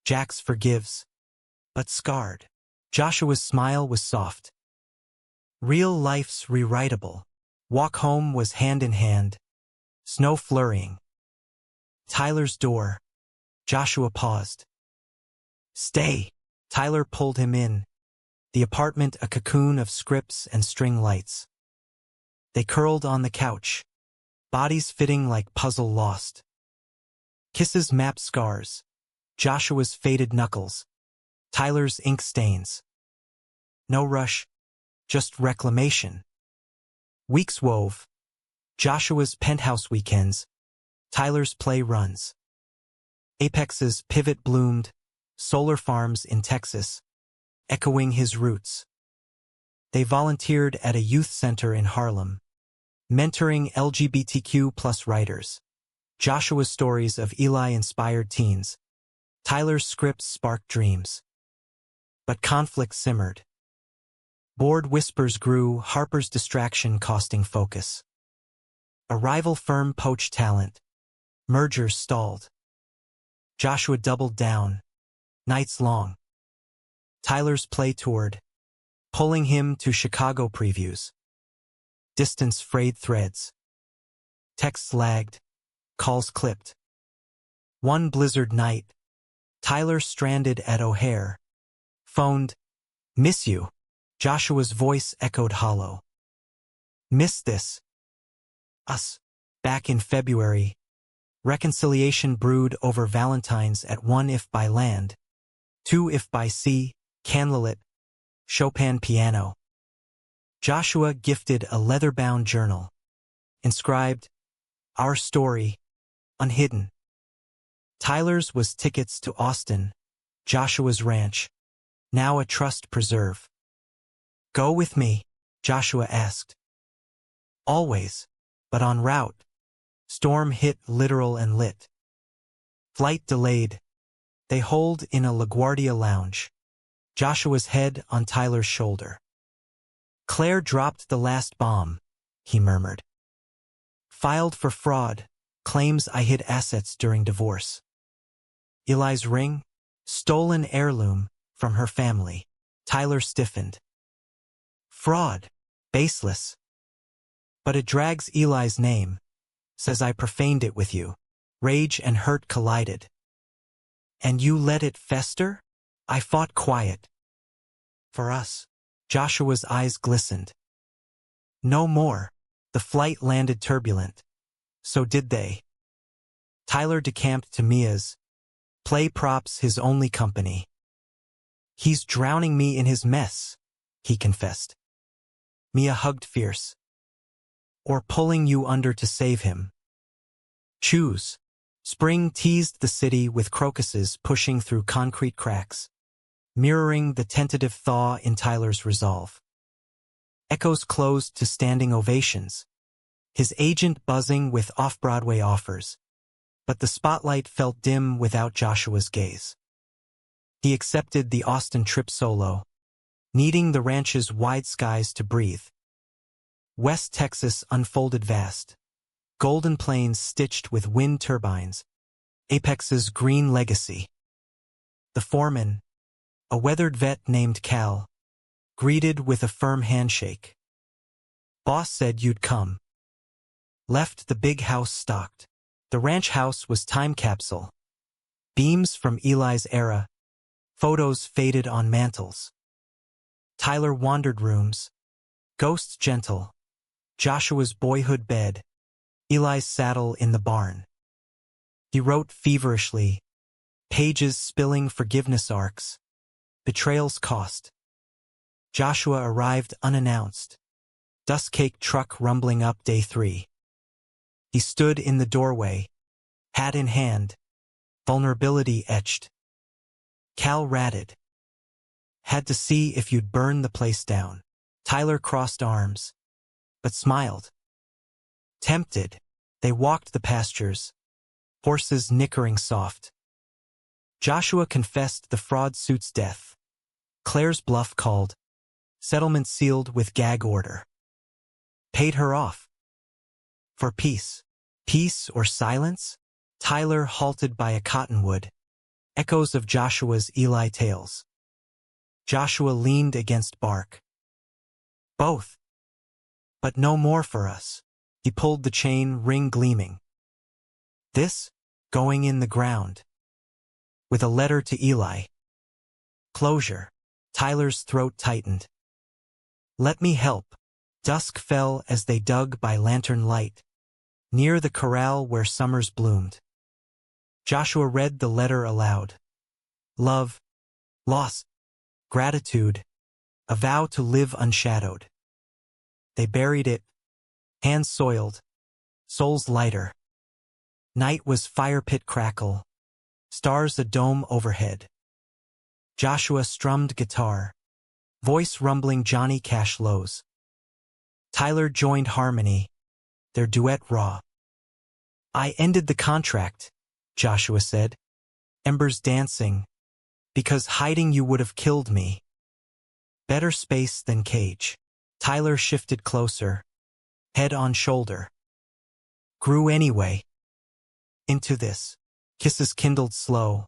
Jax forgives, but scarred. Joshua's smile was soft. Real life's rewritable. Walk home was hand in hand. Snow flurrying. Tyler's door. Joshua paused. Stay. Tyler pulled him in. The apartment a cocoon of scripts and string lights. They curled on the couch. Bodies fitting like puzzle lost. Kisses mapped scars. Joshua's faded knuckles. Tyler's ink stains. No rush. Just reclamation. Weeks wove. Joshua's penthouse weekends. Tyler's play runs. Apex's pivot bloomed. Solar farms in Texas. Echoing his roots. They volunteered at a youth center in Harlem. Mentoring LGBTQ+ writers. Joshua's stories of Eli-inspired teens. Tyler's scripts sparked dreams. But conflict simmered. Bored whispers grew, Harper's distraction costing focus. A rival firm poached talent. Mergers stalled. Joshua doubled down. Nights long. Tyler's play toured, pulling him to Chicago previews. Distance frayed threads. Texts lagged. Calls clipped. One blizzard night, Tyler stranded at O'Hare. Phoned, "Miss you." Joshua's voice echoed hollow. "Miss this." Us. Back in February. Reconciliation brewed over Valentine's at 1 if by land, 2 if by sea, candlelit, Chopin piano. Joshua gifted a leather-bound journal. Inscribed, "Our story, unhidden." Tyler's was tickets to Austin, Joshua's ranch, now a trust preserve. "Go with me?" Joshua asked. "Always, but en route." Storm hit literal and lit. Flight delayed. They holed in a LaGuardia lounge. Joshua's head on Tyler's shoulder. "Claire dropped the last bomb," he murmured. "Filed for fraud, claims I hid assets during divorce. Eli's ring? Stolen heirloom from her family." Tyler stiffened. "Fraud. Baseless. But it drags Eli's name. Says I profaned it with you." Rage and hurt collided. "And you let it fester?" "I fought quiet. For us." Joshua's eyes glistened. "No more." The flight landed turbulent. So did they. Tyler decamped to Mia's. Play props his only company. "He's drowning me in his mess," he confessed. Mia hugged fierce. "Or pulling you under to save him. Choose." Spring teased the city with crocuses pushing through concrete cracks, mirroring the tentative thaw in Tyler's resolve. Echoes closed to standing ovations, his agent buzzing with off-Broadway offers. But the spotlight felt dim without Joshua's gaze. He accepted the Austin trip solo, needing the ranch's wide skies to breathe. West Texas unfolded vast. Golden plains stitched with wind turbines. Apex's green legacy. The foreman, a weathered vet named Cal, greeted with a firm handshake. "Boss said you'd come." Left the big house stocked. The ranch house was time capsule. Beams from Eli's era. Photos faded on mantels. Tyler wandered rooms. Ghosts gentle. Joshua's boyhood bed. Eli's saddle in the barn. He wrote feverishly, pages spilling forgiveness arcs. Betrayal's cost. Joshua arrived unannounced. Dust-cake truck rumbling up day 3. He stood in the doorway, hat in hand, vulnerability etched. Cal ratted. Had to see if you'd burn the place down. Tyler crossed arms, but smiled. Tempted, they walked the pastures, horses nickering soft. Joshua confessed the fraud suit's death. Claire's bluff called. Settlement sealed with gag order. Paid her off. For peace. Peace or silence? Tyler halted by a cottonwood. Echoes of Joshua's Eli tales. Joshua leaned against bark. Both. But no more for us. He pulled the chain, ring gleaming. This? Going in the ground. With a letter to Eli. Closure. Tyler's throat tightened. Let me help. Dusk fell as they dug by lantern light, near the corral where summers bloomed. Joshua read the letter aloud. Love, loss, gratitude, a vow to live unshadowed. They buried it, hands soiled, souls lighter. Night was fire pit crackle, stars a dome overhead. Joshua strummed guitar, voice rumbling Johnny Cash lows. Tyler joined harmony, their duet raw. I ended the contract, Joshua said, embers dancing, because hiding you would have killed me. Better space than cage. Tyler shifted closer, head on shoulder. Grew anyway. Into this. Kisses kindled slow,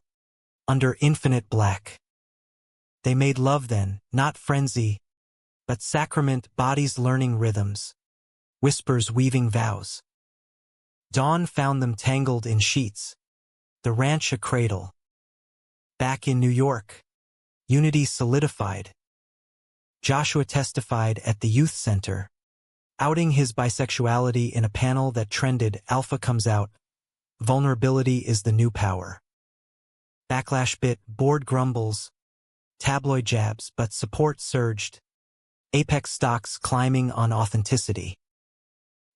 under infinite black. They made love then, not frenzy, but sacrament, bodies learning rhythms, whispers weaving vows. Dawn found them tangled in sheets, the ranch a cradle. Back in New York, unity solidified. Joshua testified at the youth center, outing his bisexuality in a panel that trended Alpha comes out, vulnerability is the new power. Backlash bit, board grumbles, tabloid jabs, but support surged. Apex stocks climbing on authenticity.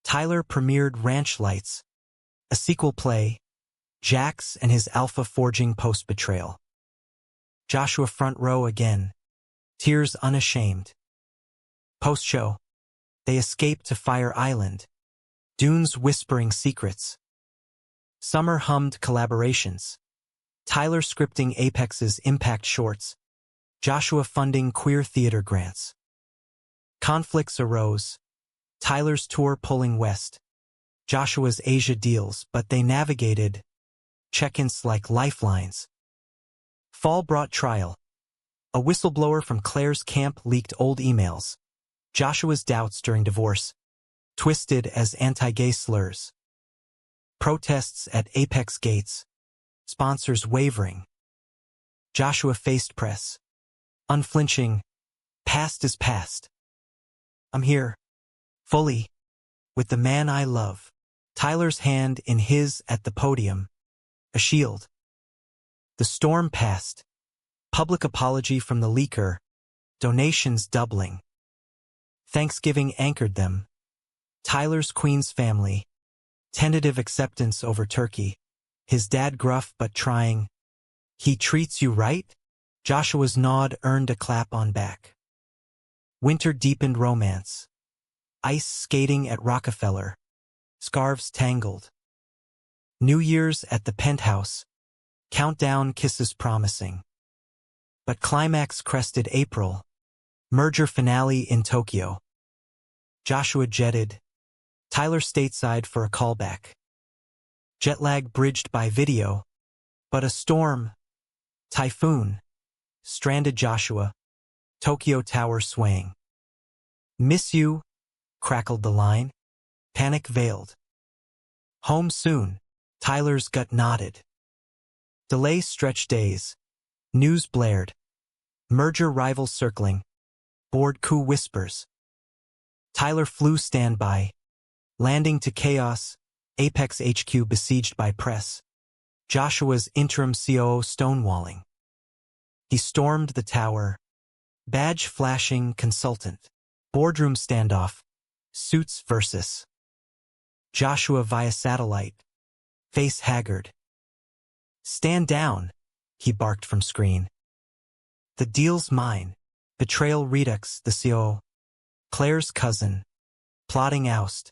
Tyler premiered Ranch Lights, a sequel play, Jax and his alpha forging post-betrayal. Joshua front row again, tears unashamed. Post-show, they escape to Fire Island, dunes whispering secrets. Summer hummed collaborations. Tyler scripting Apex's impact shorts, Joshua funding queer theater grants. Conflicts arose, Tyler's tour pulling west, Joshua's Asia deals, but they navigated, check-ins like lifelines. Fall brought trial. A whistleblower from Claire's camp leaked old emails. Joshua's doubts during divorce, twisted as anti-gay slurs. Protests at Apex gates, sponsors wavering. Joshua faced press, unflinching, past is past. I'm here, fully, with the man I love. Tyler's hand in his at the podium, a shield. The storm passed. Public apology from the leaker, donations doubling. Thanksgiving anchored them. Tyler's Queen's family, tentative acceptance over turkey. His dad gruff but trying. He treats you right? Joshua's nod earned a clap on back. Winter deepened romance. Ice skating at Rockefeller. Scarves tangled. New Year's at the penthouse. Countdown kisses promising. But climax crested April. Merger finale in Tokyo. Joshua jetted. Tyler stateside for a callback. Jet lag bridged by video. But a storm. Typhoon. Stranded Joshua. Tokyo Tower swaying. Miss you, crackled the line. Panic veiled. Home soon. Tyler's gut nodded. Delay stretched days. News blared. Merger rivals circling. Board coup whispers. Tyler flew standby. Landing to chaos. Apex HQ besieged by press. Joshua's interim COO stonewalling. He stormed the tower, badge flashing consultant. Boardroom standoff, suits versus Joshua via satellite, face haggard. Stand down, he barked from screen. The deal's mine. Betrayal redux, the CO. Claire's cousin. Plotting oust.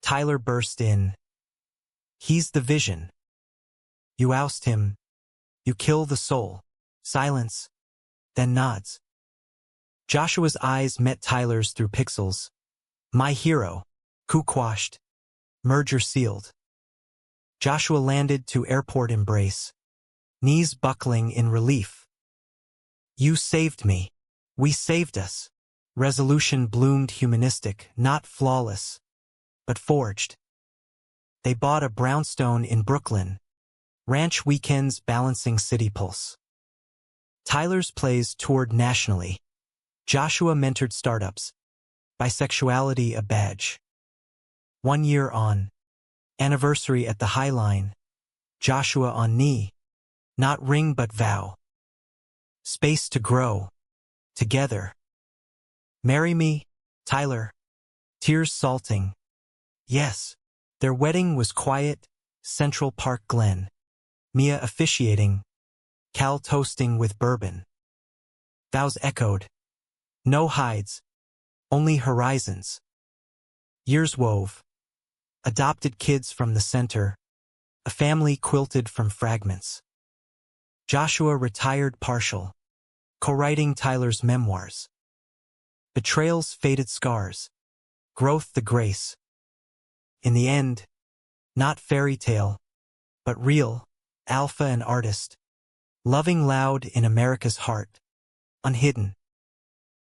Tyler burst in. He's the vision. You oust him. You kill the soul. Silence. Then nods. Joshua's eyes met Tyler's through pixels. My hero. Coup quashed. Merger sealed. Joshua landed to airport embrace. Knees buckling in relief. You saved me. We saved us. Resolution bloomed humanistic, not flawless, but forged. They bought a brownstone in Brooklyn. Ranch weekends balancing city pulse. Tyler's plays toured nationally. Joshua mentored startups. Bisexuality a badge. 1 year on. Anniversary at the High Line. Joshua on knee. Not ring but vow. Space to grow. Together. Marry me, Tyler. Tears salting. Yes. Their wedding was quiet, Central Park Glen. Mia officiating. Cal toasting with bourbon. Vows echoed. No hides. Only horizons. Years wove. Adopted kids from the center. A family quilted from fragments. Joshua retired partial. Co-writing Tyler's memoirs. Betrayal's faded scars. Growth the grace. In the end, not fairy tale, but real, alpha and artist. Loving loud in America's heart. Unhidden.